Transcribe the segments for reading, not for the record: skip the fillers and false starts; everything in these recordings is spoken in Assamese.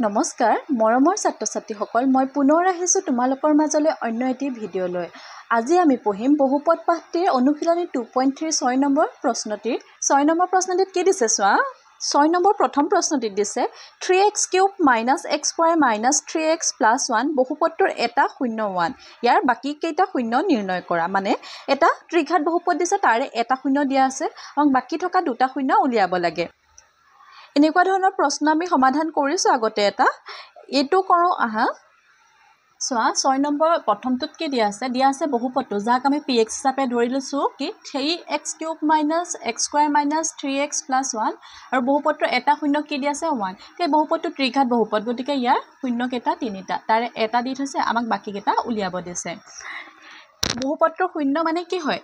নমস্কাৰ মৰমৰ ছাত্ৰ-ছাত্ৰীসকল মই পুনৰ আহিছোঁ তোমালোকৰ মাজলৈ অন্য এটি ভিডিঅ' লৈ আজি আমি পঢ়িম বহুপদ পাঠটিৰ অনুশীলনী 2.3 6 নম্বৰ প্ৰশ্নটিৰ 6 নম্বৰ প্ৰশ্নটিত কি দিছে চোৱা 6 নম্বৰ প্ৰথম প্ৰশ্নটিত দিছে 3x³ - x² - 3x + 1 বহুপদটোৰ এটা 0 1 ইয়াৰ বাকি কেইটা শূন্য নিৰ্ণয় কৰা মানে এটা ত্ৰিঘাত বহুপদ দিছে তাৰে এটা শূন্য দিয়া আছে আৰু বাকি থকা দুটা শূন্য উলিয়াব লাগে এনেকুৱা ধৰণৰ প্ৰশ্ন আমি সমাধান কৰিছো আগতে এটা এটো কৰো আহা সোৱা 6 নম্বৰ প্ৰথমটোত কি দিয়া আছে বহুপদটো যাক আমি px হিচাপে ধৰি লৈছো কি 3x³ - x² - 3x + 1 আৰু বহুপদটোৰ এটা শূন্য কি দিয়া আছে 1 তে বহুপদটো ত্ৰিঘাত বহুপদ গতিকে ইয়াৰ শূন্য কেইটা তিনিটা তাৰে এটা দি থৈছে আমাক বাকি কেইটা উলিয়াব দিছে বহুপদটোৰ শূন্য মানে কি হয়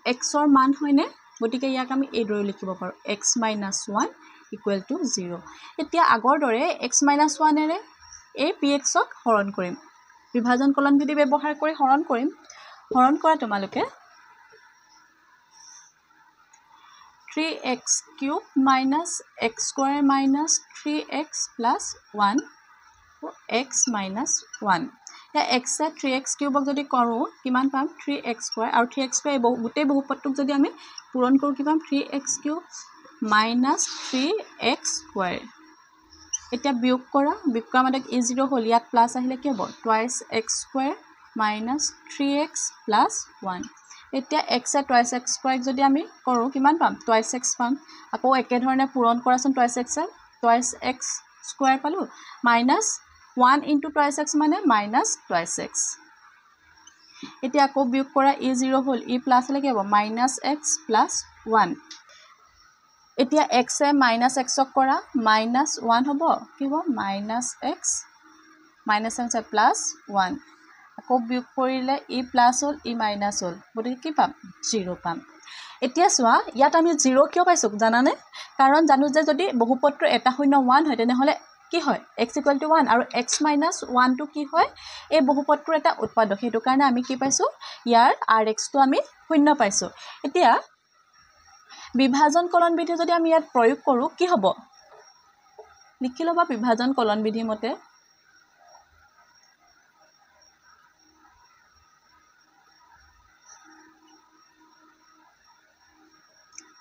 x ৰ মান হয়নে গতিকে ইয়াক আমি এই দৰে লিখিব পাৰো x - 1 = 0 এতিয়া আগৰ দৰে x - 1 এৰে এই px ক হৰণ কৰিম বিভাজন কলন বিধি ব্যৱহাৰ কৰি হৰণ কৰিম হৰণ কৰা তোমালোকে 3x³ - x² - 3x + 1 x - 1 या x এ 3x³ ক যদি কৰো কিমান পাম 3x² আৰু 3x² গোটেই বহুপদটোক যদি আমি পূৰণ কৰো কি পাম 3x³ - 3x²। এতিয়া বিয়োগ কৰা মানে a0 হল ইয়াত প্লাস আহিলে কি হ'ব twice x² - 3x + 1 এতিয়া x এ twice x² যদি আমি কৰো কিমান পাম twice x পাম আকৌ একে ধৰণে পূৰণ কৰাচোন twice x² পালো -1 * twice x মানে -twice x এতিয়া আকৌ বিয়োগ কৰা a0 হল ই প্লাস হলে কি হ'ব -x + 1 এতিয়া x এ -x ক কৰা -1 হ'ব কি হ'ব -x + 1 আকৌ বিয়োগ কৰিলে ই প্লাস হল ই মাইনাস হল গতিকে কি পাম 0 পাম এতিয়া চোৱা ইয়াত আমি 0 কিয় পাইছো জানানে কাৰণ জানো যে যদি বহুপদটোৰ এটা শূন্য 1 হয় তেনেহলে কি হয় x = 1 আৰু x - 1 টো কি হয় এই বহুপদটোৰ এটা উৎপাদক হেতু কাৰণে আমি কি পাইছো ইয়াৰ rx টো আমি শূন্য পাইছো এতিয়া বিভাজন কলন বিধি যদি আমি ইয়াত প্ৰয়োগ কৰো কি হ'ব লিখি লবা বিভাজন কলন বিধি মতে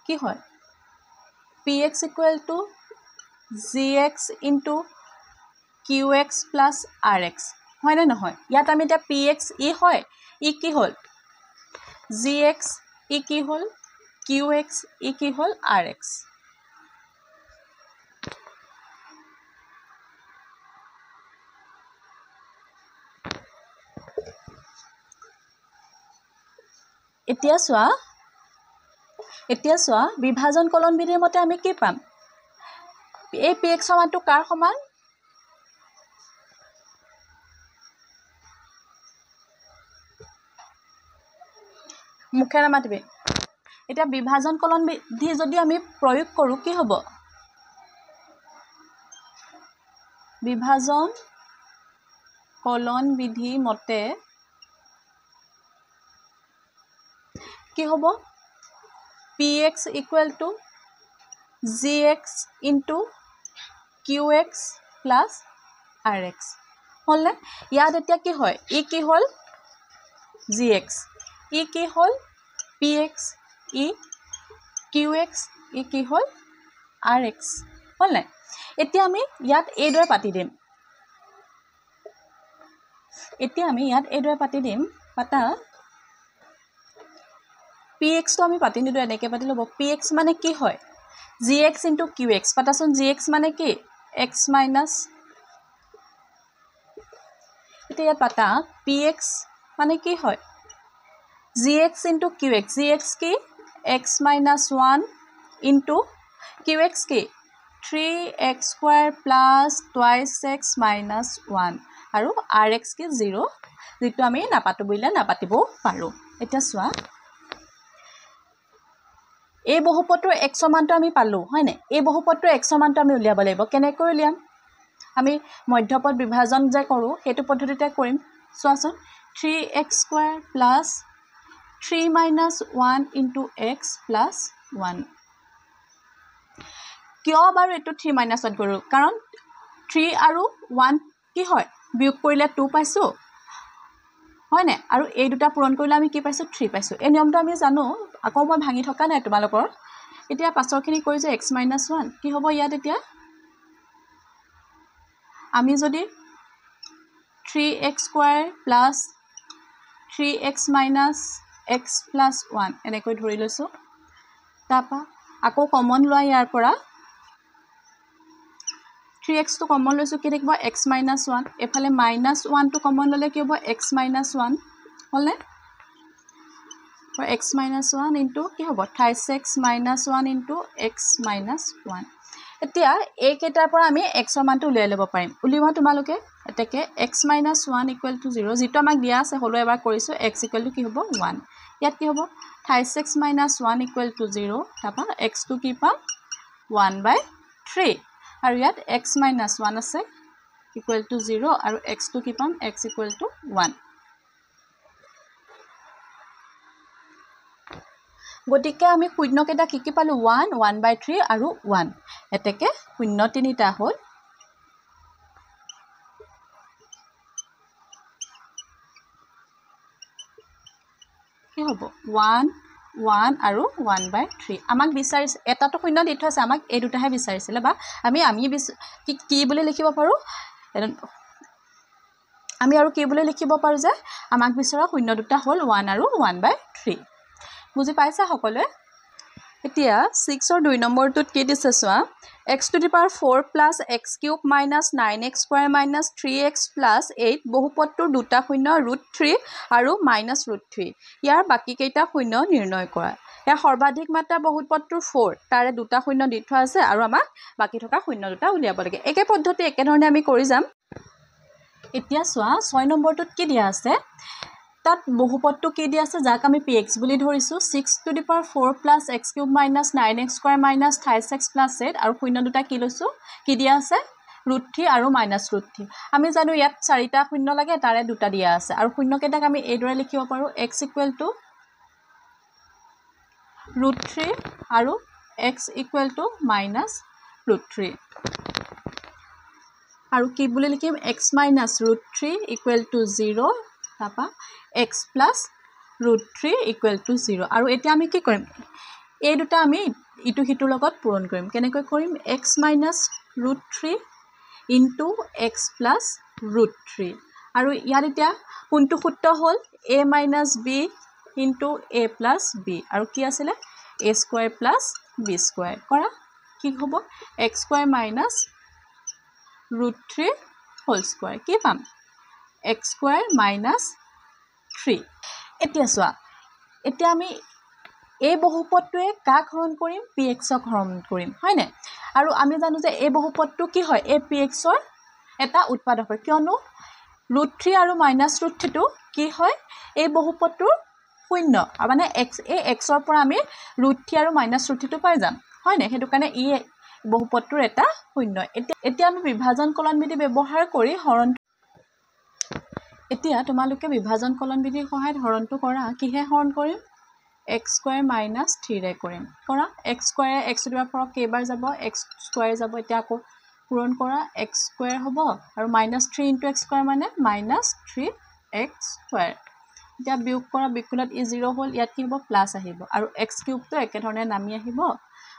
কি হয় px = gx * qx + rx হয় না নহয় ইয়াত আমি এটা px ই হয় ই কি হল gx ই কি হল qx ই কি হল rx এতিয়া চোৱা বিভাজন কলন বিধিৰ মতে আমি কি পাম এই px সমানটো কাৰ সমান মুখেৰে মাতিবে এতিয়া বিভাজন কলন বিধি যদি আমি প্ৰয়োগ কৰো কি হ'ব বিভাজন কলন বিধি মতে কি হ'ব px = gx * qx + rx হলনে ইয়াত এতিয়া কি হয় ই কি হল gx ই কি হল px ই qx ই কি হল rx হলনে এতিয়া আমি ইয়াত এই দৰে পাতি দিম পাতা px টো আমি পাতি নিদো এনেকে পাতি লব px মানে কি হয় gx * qx পাতাচোন gx মানে কি x minus এতিয়া ইয়াত পাতা px মানে কি হয় gx * qx gx কি x - 1 * qx কি 3x² + twice x - 1 আৰু rx কি 0 যেটো আমি নাপাতো বুলিলে নাপাতিব পাৰো এতিয়া চোৱা এই বহুপদটোৰ x সমানটো আমি পালো হয়নে এই বহুপদটোৰ x সমানটো আমি উলিয়াব লাগিব কেনেকৈ উলিয়াম আমি মধ্যপদ বিভাজন যে কৰো হেতু পদ্ধতিতে কৰিম চোৱাচোন 3x² + 3 - 1 * x + 1 কিয় বাৰু এটো 3 - 1 কৰো কাৰণ 3 আৰু 1 কি হয় বিয়োগ কৰিলে 2 পাইছো হয় নে আৰু এই দুটা পূৰণ কৰিলে আমি কি পাইছো 3 পাইছো এই নিয়মটো আমি জানো আকৌ মই ভাঙি থকা নাই তোমালোকৰ এতিয়া পাছৰখিনি কৰি যে x - 1 কি হ'ব ইয়াত এতিয়া আমি যদি 3x² + 3x - x + 1 এনেকৈ ধৰি লৈছো তাপা আকৌ কমন লোৱা ইয়াৰ পৰা 3x টো কমন লৈছো কি থাকিব x - 1 এফালে -1 টো কমন ললে কি হ'ব x - 1 হলনে x - 1 ইনটু কি হ'ব 28x - 1 ইনটু x - 1 এতিয়া এই কেইটাৰ পৰা আমি x ৰ মানটো উলিয়াই ল'ব পাৰিম উলিওৱা তোমালোকে এতেকে x - 1 = 0 যেটো আমাক দিয়া আছে হলো এবাৰ কৰিছো x = কি হ'ব 1 ইয়াত কি হ'ব 28x - 1 = 0 তাপা x টো কি পাম 1/3 আৰু ইয়াত x - 1 আছে = 0 আৰু x টো কি পাম x = 1 গতিকে আমি শূন্য কেইটা কি পালো 1 1/3 আৰু 1 এতেকে শূন্য তিনিটা হ'ল কি হ'ব 1 1 আৰু 1/3 আমাক বিচাৰিছে এটাটো শূন্য দি থৈছে আমাক এই দুটাহে বিচাৰিছিলে বা আমি কি বুলি লিখিব পাৰো আমি আৰু কি বুলি লিখিব পাৰো যে আমাক বিচৰা শূন্য দুটা হ'ল 1 আৰু 1/3 বুজি পাইছা সকলোৱে এতিয়া 6 ৰ 2 নম্বৰটোত কি দিছে চোৱা x⁴ + x³ - 9x² - 3x + 8 বহুপদটোৰ দুটা শূন্য √3 আৰু -√3 ইয়াৰ বাকি কেইটা শূন্য নিৰ্ণয় কৰা ইয়াৰ সৰ্বাধিক মাত্ৰা বহুপদটোৰ 4 তাৰে দুটা শূন্য দি থোৱা আছে আৰু আমাক বাকি থকা শূন্য দুটা উলিয়াব লাগে একে পদ্ধতি একে ধৰণে আমি কৰি যাম এতিয়া চোৱা 6 নম্বৰটোত কি দিয়া আছে তাত বহুপদটো কি দিয়া আছে যাক আমি px বুলি ধৰিছো 6⁴ + x³ - 9x² - 28x + 8 আৰু শূন্য দুটা কি লৈছো কি দিয়া আছে √3 আৰু -√3 আমি জানো ইয়াত চাৰিটা শূন্য লাগে তাৰে দুটা দিয়া আছে আৰু শূন্য কেইটাক আমি এইদৰে লিখিব পাৰো x = √3 আৰু x = -√3 আৰু কি বুলি লিখিম x - √3 = 0 তাপা x + √3 = 0 আৰু এতিয়া আমি কি কৰিম এই দুটা আমি ইটো হিটোৰ লগত পূৰণ কৰিম কেনেকৈ কৰিম x - √3 * x + √3 আৰু ইয়াত এতিয়া কোনটো সূত্ৰ হ'ল a - b * a + b আৰু কি আছিল a² + b² কৰা কি হ'ব x² - √3 2 কি পাম x² - 3 এতিয়া চোৱা এতিয়া আমি এই বহুপদটোৱে কাক হৰণ কৰিম px ক হৰণ কৰিম হয় নে আৰু আমি জানো যে এই বহুপদটো কি হয় এই px ৰ এটা উৎপাদক হয় কিয়নো √3 আৰু -√3 টো কি হয় এই বহুপদটোৰ শূন্য মানে x এই x ৰ পৰা আমি √3 আৰু -√3 টো পাই যাম হয় নে হেতু কাৰণে ই বহুপদটোৰ এটা শূন্য এতিয়া আমি বিভাজন কলন বিধি ব্যৱহাৰ কৰি হৰণ এতিয়া তোমালোকে বিভাজন কলন বিধিৰ সহায়ত হৰণটো কৰা কিহে হৰণ কৰিম x² - 3 ৰে কৰিম কৰা x² x⁴ কেইবাৰ যাব x² যাব এতিয়া আকৌ পূৰণ কৰা x² হ'ব আৰু -3 * x² মানে -3x² এতিয়া বিয়োগ কৰা বিকলনত ই 0 হ'ল ইয়াত কি হ'ব প্লাস আহিব আৰু x³ টো একে ধৰণে নামি আহিব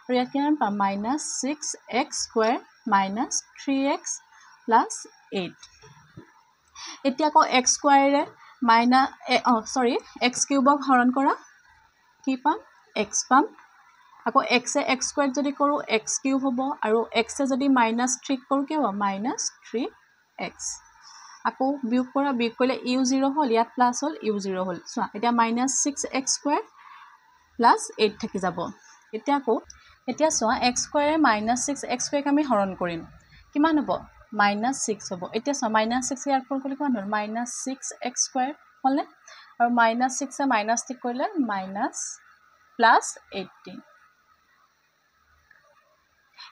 আৰু ইয়াত কিমান পাম -6x² - 3x + 8 এতিয়া আকৌ x² ৰে x³ ক হৰণ কৰা কি পাম x পাম আকৌ x এ x² যদি কৰো x³ হ'ব আৰু x এ যদি -3 কৰো কি হ'ব -3x আকৌ বিয়োগ কৰা বিয়োগ কৰিলে ইউ 0 হ'ল ইয়াত প্লাস হ'ল ইউ 0 হ'ল চোৱা এতিয়া -6x² + 8 থাকি যাব এতিয়া চোৱা x² ৰে -6x² ক আমি হৰণ কৰিম কিমান হ'ব -6 হ'ব এতিয়া চোৱা -6 ইয়াৰ পৰা কৰিলে কিমান হ'ল -6x² হ'লনে আৰু -6 এ -3 কৰিলে +18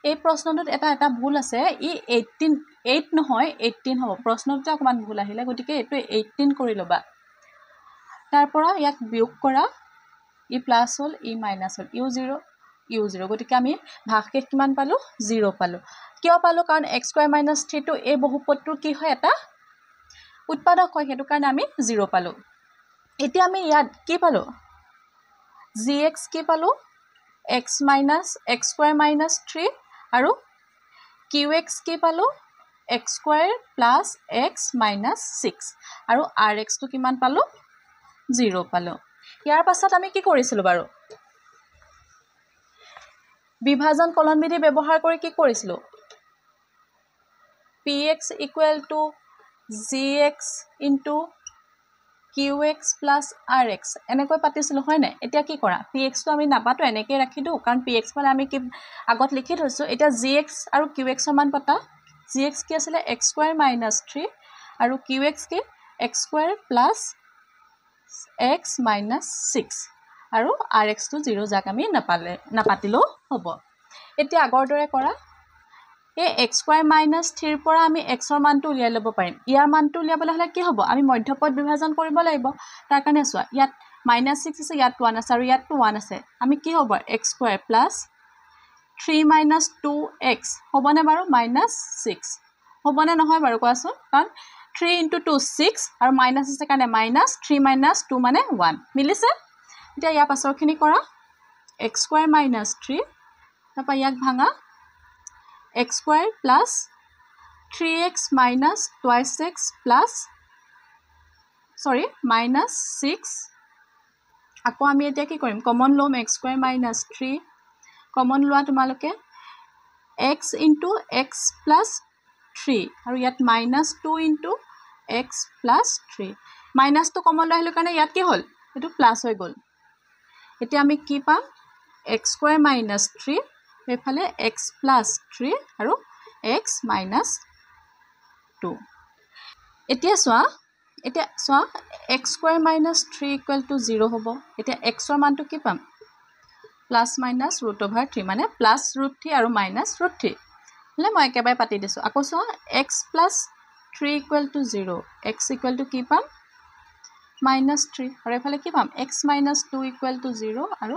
এই প্ৰশ্নটোত এটা ভুল আছে ই 8 নহয় 18 হ'ব প্ৰশ্নটোতে অকমান ভুল আহিলে গতিকে এটো 18 কৰি লবা তাৰ পৰা ইয়াক বিয়োগ কৰা ই প্লাস হ'ল ই মাইনাস হ'ল ইউ 0 u0 গতিকে আমি ভাগশেষ কিমান পালো 0 পালো কিয় পালো কাৰণ x² - 3 টো এই বহুপদটোৰ কি হয় এটা উৎপাদক হয় হেতু কাৰণে আমি 0 পালো এতিয়া আমি ইয়াত কি পালো gx কি পালো x - x² - 3 আৰু qx কি পালো x² + x - 6 আৰু rx টো কিমান পালো 0 পালো ইয়াৰ পাছত আমি কি কৰিছিলো বাৰু বিভাজন কলন বিধি ব্যৱহাৰ কৰি কি কৰিছিলো px = gx * qx + rx এনেকৈ পাতিছিলো হয় নাই এতিয়া কি কৰা px টো আমি নাপাতো এনেকৈ ৰাখি দিও কাৰণ px মানে আমি কি আগত লিখি থৈছো এতিয়া gx আৰু qx সমান পাতা gx কি আছিল x² - 3 আৰু qx কি x² + x - 6 আৰু rx টো 0 যাক আমি নাপাতিলো হ'ব এতিয়া আগৰ দৰে কৰা এই x² - 3 পৰা আমি x ৰ মানটো উলিয়াই ল'ব পাৰিম ইয়াৰ মানটো উলিয়াবলৈ হলে কি হ'ব আমি মধ্যপদ বিভাজন কৰিব লাগিব তাৰ কাৰণে চোৱা ইয়াত -6 আছে ইয়াত 1 আছে আৰু ইয়াত 1 আছে আমি কি হ'ব x² + 3 - 2x হ'বনে বাৰু -6 হ'বনে নহয় বাৰু কোৱাচোন কাৰণ 3 * 2 6 আৰু মাইনাস আছে কাৰণে -3 - 2 মানে 1 মিলিছে এতিয়া ইয়াৰ পাছৰখিনি কৰা x² - 3 তাৰপা ইয়াক ভাঙা x² + 3x - twice x plus -6 আকৌ আমি এতিয়া কি কৰিম কমন লম x² - 3 কমন লোৱা তোমালোকে x * x + 3 আৰু ইয়াত -2 * x + 3 মাইনাসটো কমন লৈ আহিলো কাৰণে ইয়াত কি হ'ল এটো প্লাস হৈ গ'ল এতিয়া আমি কি পাম x² - 3 এফালে x + 3 আৰু x - 2 এতিয়া চোৱা x² - 3 = 0 হ'ব এতিয়া x ৰ মানটো কি পাম +-√3 মানে +√3 আৰু -√3 হলে মই একেবাৰে পাতি দিছো আকৌ চোৱা x + 3 = 0 x = কি পাম -3 আৰু এফালে কি পাম x - 2 = 0 আৰু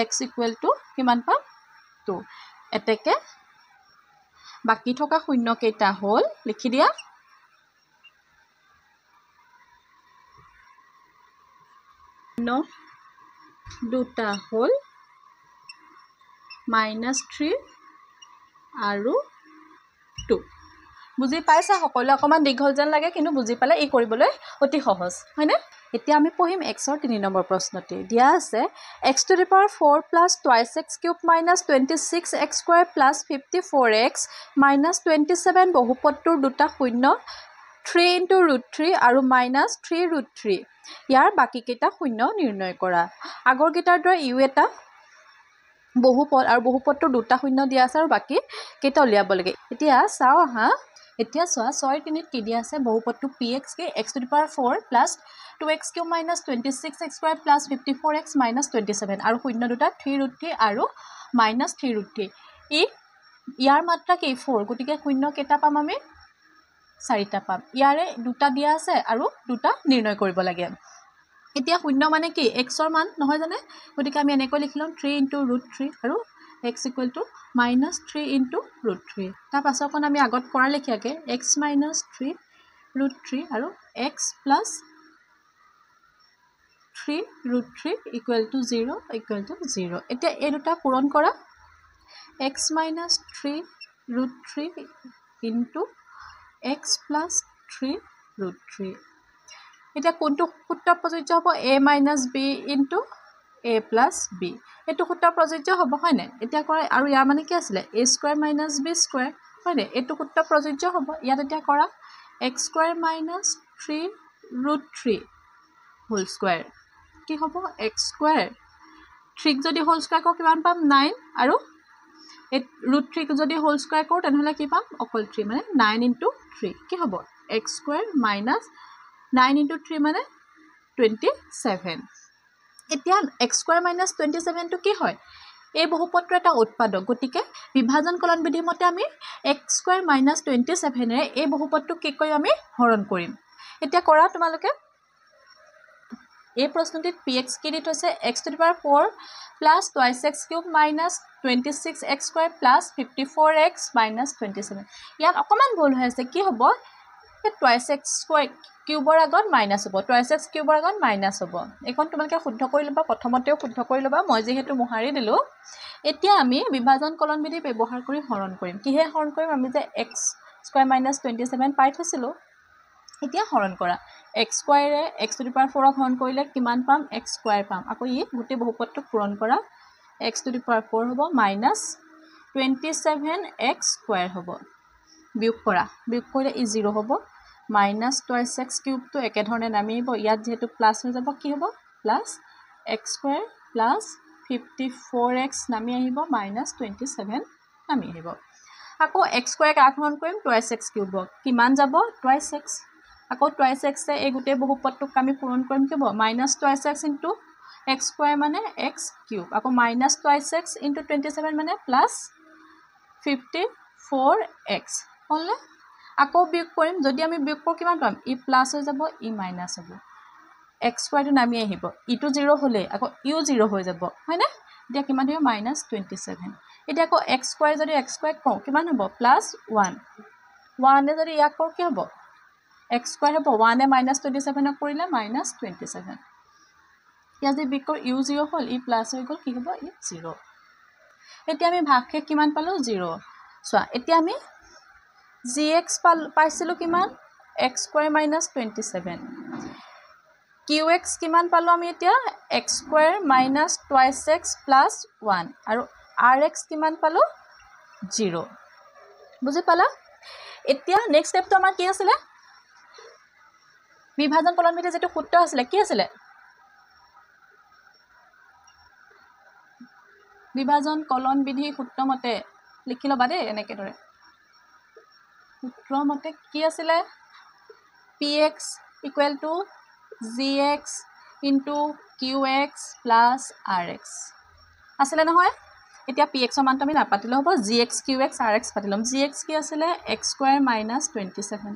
x = কিমান পাম 2 এতেকে বাকি থকা শূন্য কেইটা হল লিখি দিয়া দুটা হল -3 আৰু 2 বুজি পাইছা সকলো অকমান দীঘল যেন লাগে কিন্তু বুজি পালে ই কৰিবলৈ অতি সহজ হয়নে এতিয়া আমি পঢ়িম x ৰ 3 নম্বৰ প্ৰশ্নটি দিয়া আছে x⁴ + twice x³ - 26x² + 54x - 27 বহুপদটোৰ দুটা শূন্য 3 * √3 আৰু -3√3 ইয়াৰ বাকি কেইটা শূন্য নিৰ্ণয় কৰা আগৰ কেইটাৰ দৰে ইউ এটা বহুপদ আৰু বহুপদটোৰ দুটা শূন্য দিয়া আছে আৰু বাকি কেইটা উলিয়াব লাগে এতিয়া চাও হা এতিয়া চোৱা 6 ৰ 3 কি দিয়া আছে বহুপদটো px কে x⁴ + 2x³ - 26x² + 54x - 27 আৰু শূন্য দুটা 3√3 আৰু -3√3 ইয়াৰ মাত্ৰা কি 4 গতিকে শূন্য কেইটা পাম আমি 4টা পাম ইয়াৰে দুটা দিয়া আছে আৰু দুটা নিৰ্ণয় কৰিব লাগে এতিয়া শূন্য মানে কি x ৰ মান নহয় জানে গতিকে আমি এনেকৈ লিখিলম 3 * √3 আৰু x = -3 * √3 তাৰ পাছৰখন আমি আগত কৰা লেখিয়াকে x - 3 √3 আৰু x + 3√3 = 0 এতিয়া এই দুটা পূৰণ কৰা x - 3 √3 * x + 3√3 এতিয়া কোনটো সূত্ৰ প্ৰযোজ্য হ'ব a - b * a + b এটো সূত্ৰ প্ৰযোজ্য হ'ব হয় নাই এতিয়া কৰা আৰু ইয়াৰ মানে কি আছিল a² - b² হয় নাই এটো সূত্ৰ প্ৰযোজ্য হ'ব ইয়াত এতিয়া কৰা x² - 3√3 হোল স্কয়াৰ কি হ'ব x² 3 যদি হোল স্কয়াৰ কৰো কিমান পাম 9 আৰু √3 যদি হোল স্কয়াৰ কৰো তেনেহলে কি পাম অকল 3 মানে 9 * 3 কি হ'ব x² - 9 * 3 মানে 27 এতিয়া x² - 27 টো কি হয় এই বহুপদটোৰ এটা উৎপাদক গতিকে বিভাজন কলন বিধি মতে আমি x² - 27 ৰে এই বহুপদটো কি কৰিম আমি হৰণ কৰিম এতিয়া কৰা তোমালোকে এই প্ৰশ্নটিত px কি দি থৈছে x to the power 4 plus twice x cube minus 26x square plus 54x minus 27 ইয়াত অকমান ভুল হৈ আছে কি হ'ব এই twice x square কিউবৰ আগত মাইনাস হ'ব twice x কিউবৰ আগত মাইনাস হ'ব এখন তোমালোকে শুদ্ধ কৰি লবা প্ৰথমতেও শুদ্ধ কৰি লবা মই যেহেতু মোহাৰি দিলো এতিয়া আমি বিভাজন কলন বিধি ব্যৱহাৰ কৰি হৰণ কৰিম কিহে হৰণ কৰিম আমি যে x square minus 27 পাই থৈছিলো এতিয়া হৰণ কৰা x square A x to the power 4 হৰণ কৰিলে কিমান পাম x square পাম আকৌ ই গুটি বহুপদটো পূৰণ কৰা x to the power 4 হ'ব minus 27x square হ'ব বিয়োগ কৰিলে ই 0 হ'ব minus twice x cube to একে ধৰণে নামি আহিব ইয়াত যেহেতু প্লাস হৈ যাব কি হ'ব plus x square plus 54x নামি আহিব minus 27 নামি আহিব আকৌ x square কাক হৰণ কৰিম twice x cube কিমান যাব twice x আকৌ twice x এ এই গুটে বহুপদটোক আমি পূৰণ কৰিম কি হ'ব minus twice x into x square মানে x cube আকৌ minus twice x into 27 মানে plus 54x হ'লে আকৌ বিয়োগ কৰিম যদি আমি বিয়োগ কৰো কিমান পাম ই প্লাস হৈ যাব ই মাইনাস হ'ব x square টো নামি আহিব ই টো 0 হলে আকৌ ইও 0 হৈ যাব হয় না এতিয়া কিমান হ'ব -27 এতিয়া আকৌ x square যদি x square কও কিমান হ'ব +1 এ যদি ইয়াক কৰো কি হ'ব x square হ'ব 1 এ -27 কৰিলে -27 ইয়া যদি বিয়োগ কৰো ইও 0 হল ই প্লাস হৈ গল কি হ'ব ই 0 এতিয়া আমি ভাগশেষ কিমান পালো 0 সোয়া এতিয়া আমি gx পাইছিলো কিমান x square minus 27 qx কিমান পালো আমি এতিয়া x square minus twice x plus 1 আৰু rx কিমান পালো 0 বুজি পালা এতিয়া নেক্সট স্টেপটো আমাৰ কি আছিল বিভাজন কলন বিধি যেটো সূত্ৰ আছিল কি আছিল বিভাজন কলন বিধি সূত্ৰ মতে লিখি লবা দে এনেকে ধৰে সূত্ৰ মতে কি আছিল px equal to gx into qx plus rx আছিল নহয় এতিয়া px ৰ মানটো আমি নাপাতিলে হ'ব gx qx rx পাতিলম gx কি আছিল x square minus 27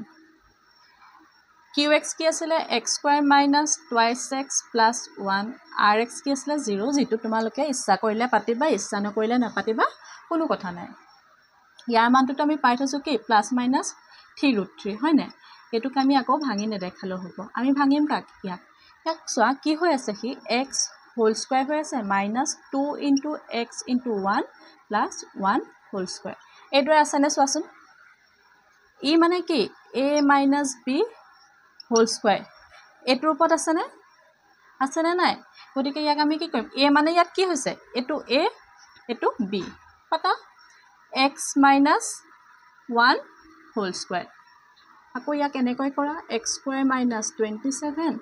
qx কি আছিল x square minus twice x plus 1 rx কি আছিল 0 যেটো তোমালোকে ইচ্ছা কৰিলে পাতিবা ইচ্ছা নকৰিলে নাপাতিবা কোনো কথা নাই ইয়াৰ মানটো আমি পাই থৈছো কি প্লাস মাইনাস 3√3 হয় না এটুক আমি আকৌ ভাঙি নেদেখালো হ'ব আমি ভাঙিম কাক ইয়াক সোয়া কি হৈ আছে কি x whole square হৈ আছে -2 into x into 1 plus 1 whole square এডৰে আছে নে সোয়াচোন ই মানে কি a minus b whole square এটোৰ ওপৰত আছে নে নাই গতিকে ইয়াক আমি কি কৰিম a মানে ইয়াত কি হৈছে এটো a এটো b পাতা x minus 1 whole square আকৌ ইয়াক এনেকৈ কৰা x square minus 27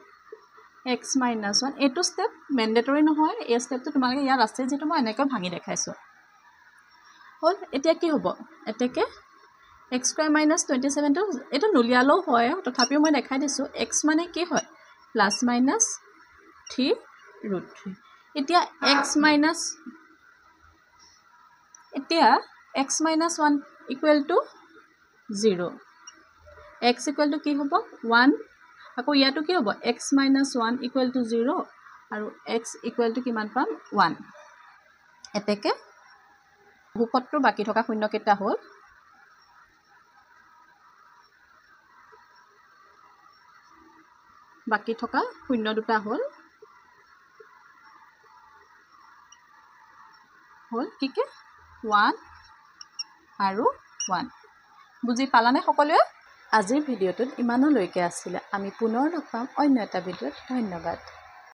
x minus 1 এটো স্টেপ ম্যান্ডেটৰি নহয় এই স্টেপটো তোমালোকে ইয়াত আছে যেটো মই এনেকৈ ভাঙি দেখাইছো হল এতিয়া কি হ'ব এতেকে x square minus 27 টো এটা নুলিয়ালো হয় তথাপিও মই দেখাই দিছো x মানে কি হয় প্লাস মাইনাস 3√3 এতিয়া x minus 1 equal to 0 x equal to কি হ'ব 1 আকৌ ইয়াটো কি হ'ব x minus 1 equal to 0 আৰু x equal to কিমান পাম 1 এতেকে বহুপদটো বাকি থকা শূন্য কেটা হ'ল বাকি থকা শূন্য দুটা হ'ল কি কি 1 আৰু 1 বুজি পালানে সকলোৱে আজিৰ ভিডিওটোত ইমানলৈকে আছিল আমি পুনৰ লগ পাম অন্য এটা ভিডিওত ধন্যবাদ